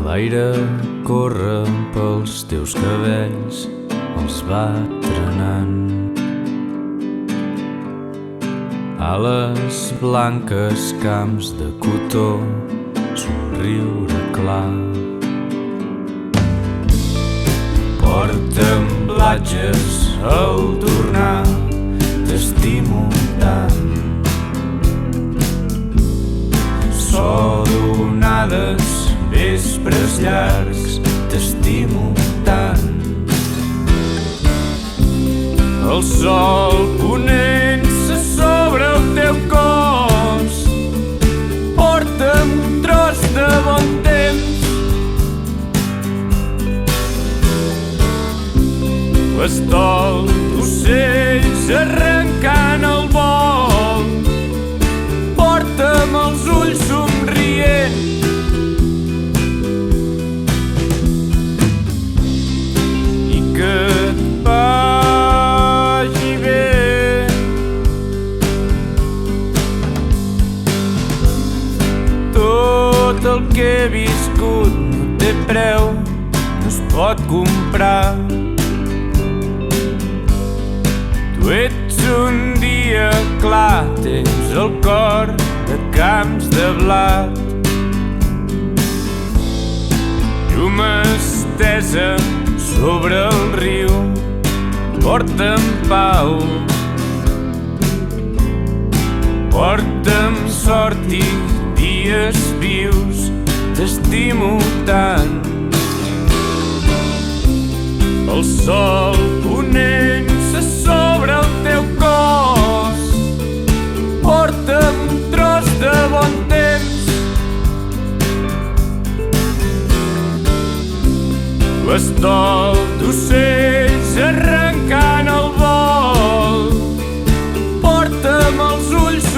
L'aire corre pels teus cabells, els va trenant. Ales blanques, camps de cotó, somriure clar. Porta'm platges al tornar, t'estimo tant. So d'onades, vespres llargs, t'estimo tant. El sol ponent se sobre el teu cos, porta'm un tros de bon temps. L'estol d'ocells arrencant el vol, porta'm els ulls somrient. I que et vagi bé. Tot el que he viscut no té preu, no es pot comprar. Tu ets un dia clar, tens el cor de camps de blat. Llum estesa sobre el riu, porta'm pau. Porta'm sort i dies vius, t'estimo tant. El sol ponent se sobre el teu cos, porta'm un tros de bon temps. L'estol d'ocells arrencant el vol, porta'm els ulls